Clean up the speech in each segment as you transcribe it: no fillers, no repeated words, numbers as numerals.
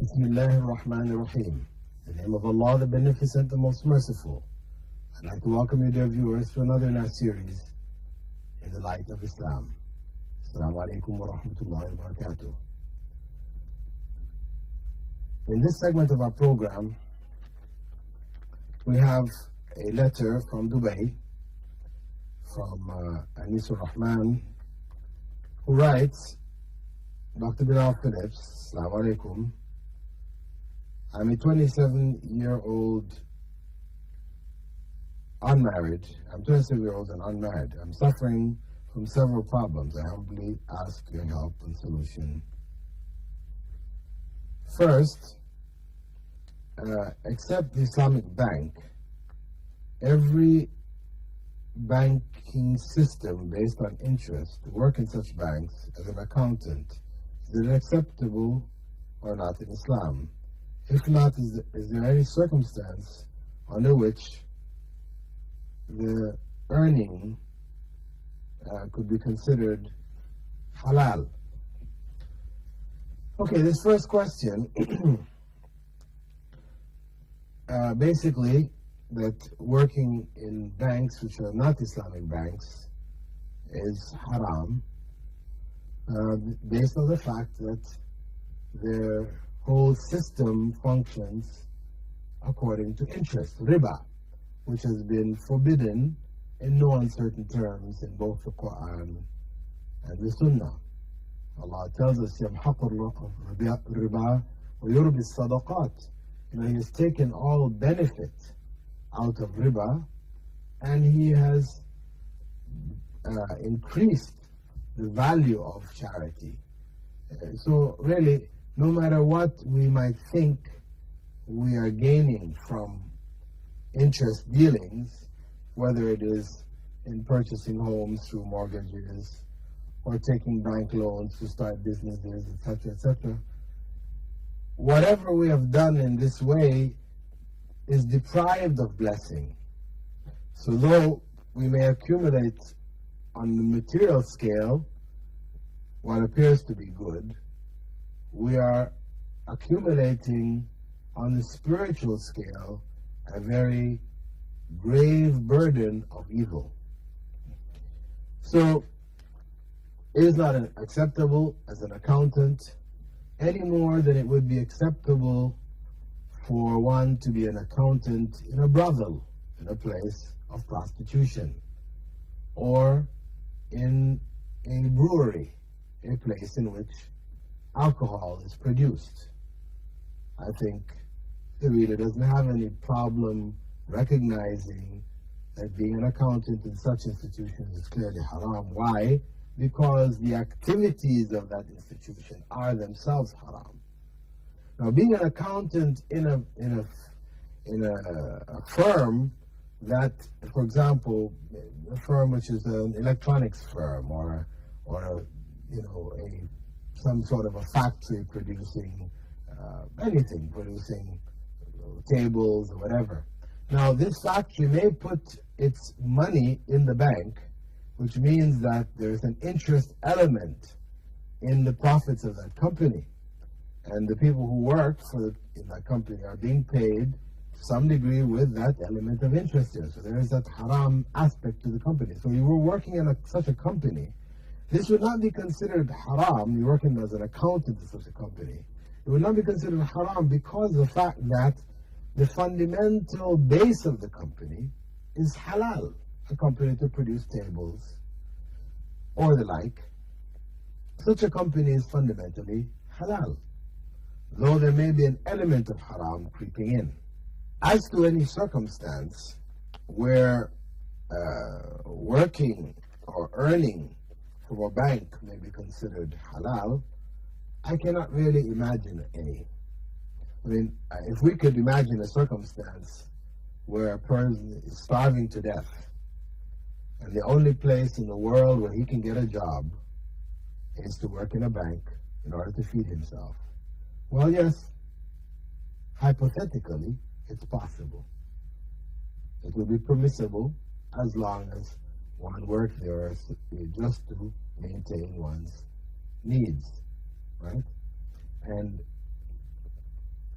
Bismillah ar-Rahman ar-Rahim. In the name of Allah, the Beneficent, the Most Merciful. I'd like to welcome you, dear viewers, to another in our series, In the Light of Islam. Assalamu alaikum wa rahmatullahi wa barakatuh. In this segment of our program, we have a letter from Dubai, from Anisur Rahman, who writes, Dr. Bilal Phillips, Assalamu alaikum. I'm a 27-year-old unmarried. I'm 27-year-old and unmarried. I'm suffering from several problems. I humbly ask your help and solution. First, except the Islamic bank, every banking system based on interest to work in such banks as an accountant, is it acceptable or not in Islam? If not, is there any circumstance under which the earning could be considered halal? Okay, this first question, basically, that working in banks which are not Islamic banks is haram, based on the fact that their whole system functions according to interest, riba, which has been forbidden in no uncertain terms in both the Quran and the Sunnah. Allah tells us, يَمْحَقُ الرِّبَا وَيُرْبِ الصَّدَقَاتِ. He has taken all benefit out of riba, and He has increased the value of charity. So really, no matter what we might think we are gaining from interest dealings, whether it is in purchasing homes through mortgages or taking bank loans to start businesses, etc., etc., whatever we have done in this way is deprived of blessing. So though we may accumulate on the material scale what appears to be good, we are accumulating on the spiritual scale a very grave burden of evil. So it is not acceptable as an accountant any more than it would be acceptable for one to be an accountant in a brothel, in a place of prostitution, or in a brewery, a place in which alcohol is produced. I think the reader doesn't have any problem recognizing that being an accountant in such institutions is clearly haram. Why? Because the activities of that institution are themselves haram. Now, being an accountant in a firm that, for example, a firm which is an electronics firm, or some sort of a factory producing anything, producing tables or whatever. Now, this factory may put its money in the bank, which means that there's an interest element in the profits of that company. And the people who work in that company are being paid to some degree with that element of interest there. So there is that haram aspect to the company. So you were working in such a company. This would not be considered haram. You're working as an accountant in such a company. It would not be considered haram because of the fact that the fundamental base of the company is halal. A company to produce tables or the like. Such a company is fundamentally halal, though there may be an element of haram creeping in. As to any circumstance where working or earning from a bank may be considered halal, I cannot really imagine any. I mean, if we could imagine a circumstance where a person is starving to death, and the only place in the world where he can get a job is to work in a bank in order to feed himself, well, yes, hypothetically, it's possible. It would be permissible as long as one works there just to maintain one's needs, right? And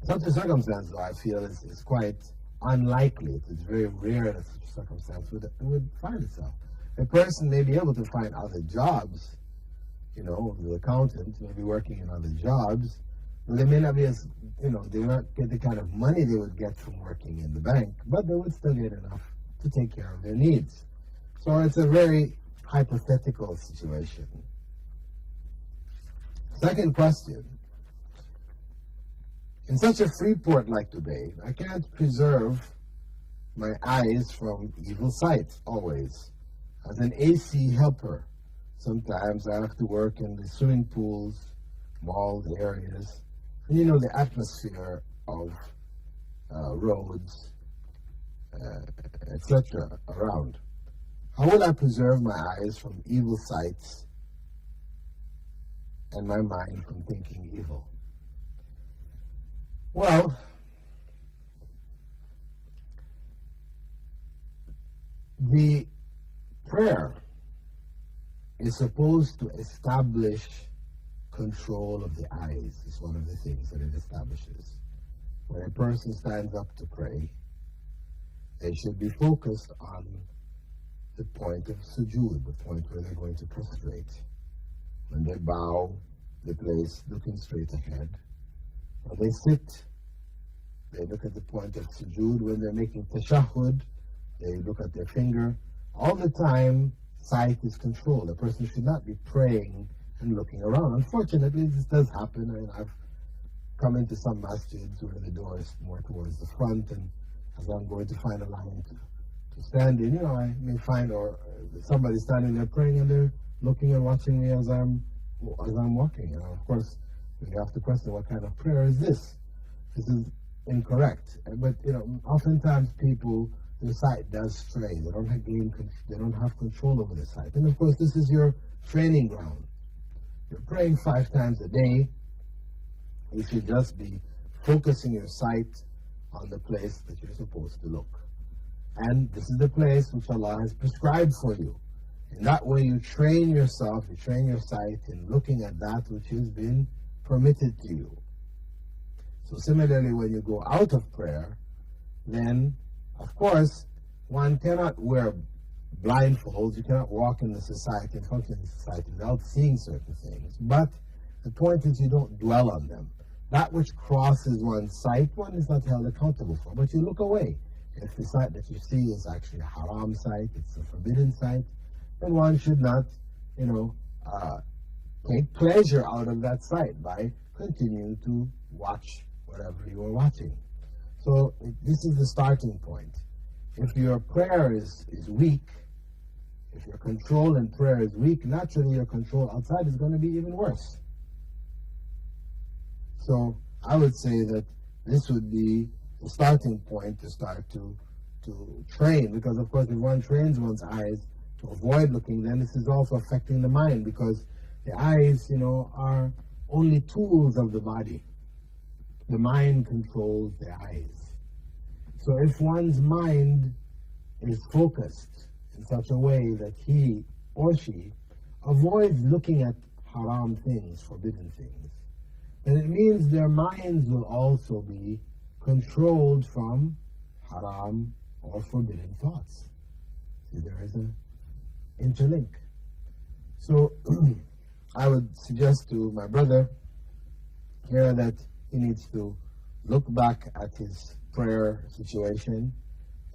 Such a circumstance, though, I feel is quite unlikely. It's very rare that such a circumstance would find itself. A person may be able to find other jobs, the accountant may be working in other jobs, but they may not be as, they will not get the kind of money they would get from working in the bank, but they would still get enough to take care of their needs. So it's a very hypothetical situation. Second question. In such a free port like today, I can't preserve my eyes from evil sight always. As an AC helper, sometimes I have to work in the swimming pools, malls, areas, and the atmosphere of roads, etc. around. How will I preserve my eyes from evil sights and my mind from thinking evil? Well, the prayer is supposed to establish control of the eyes. It's one of the things that it establishes. When a person stands up to pray, they should be focused on the point of sujood, the point where they're going to prostrate. When they bow, the place looking straight ahead. When they sit, they look at the point of sujood. When they're making tashahhud, they look at their finger. All the time, sight is controlled. A person should not be praying and looking around. Unfortunately, this does happen. I mean, I've come into some masjids where the door is more towards the front, and as I'm going to find a line to stand in, I may find somebody standing there praying, and they're looking and watching me as I'm walking. Of course, you have to question, what kind of prayer is this? This is incorrect. But oftentimes people, their sight does stray. They don't have control over their sight. And of course, this is your training ground. You're praying 5 times a day. You should just be focusing your sight on the place that you're supposed to look. And this is the place which Allah has prescribed for you. In that way, you train yourself, you train your sight in looking at that which has been permitted to you. So similarly, when you go out of prayer, then, of course, one cannot wear blindfolds. You cannot walk in the society and function in society without seeing certain things. But the point is, you don't dwell on them. That which crosses one's sight, one is not held accountable for. But you look away. If the sight that you see is actually a haram sight, it's a forbidden sight, then one should not, take pleasure out of that sight by continuing to watch whatever you are watching. So this is the starting point. If your prayer is weak, if your control in prayer is weak, naturally your control outside is going to be even worse. So I would say that this would be the starting point to start to train, because of course if one trains one's eyes to avoid looking, then this is also affecting the mind, because the eyes, are only tools of the body. The mind controls the eyes. So if one's mind is focused in such a way that he or she avoids looking at haram things, forbidden things, then it means their minds will also be controlled from haram or forbidden thoughts. See, there is an interlink. So I would suggest to my brother here that he needs to look back at his prayer situation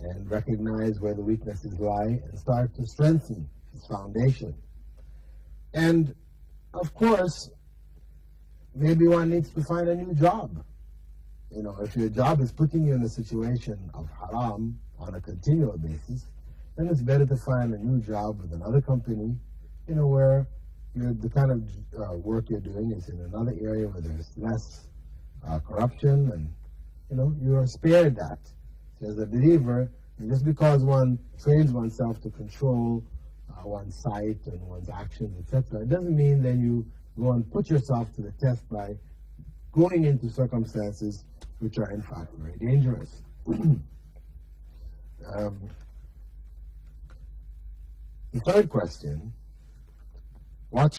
and recognize where the weaknesses lie and start to strengthen his foundation. And of course, maybe one needs to find a new job. If your job is putting you in a situation of haram on a continual basis, then it's better to find a new job with another company, where the kind of work you're doing is in another area where there's less corruption, and you are spared that. So as a believer, just because one trains oneself to control one's sight and one's actions, etc., it doesn't mean that you go and put yourself to the test by going into circumstances which are in fact very dangerous. The third question, what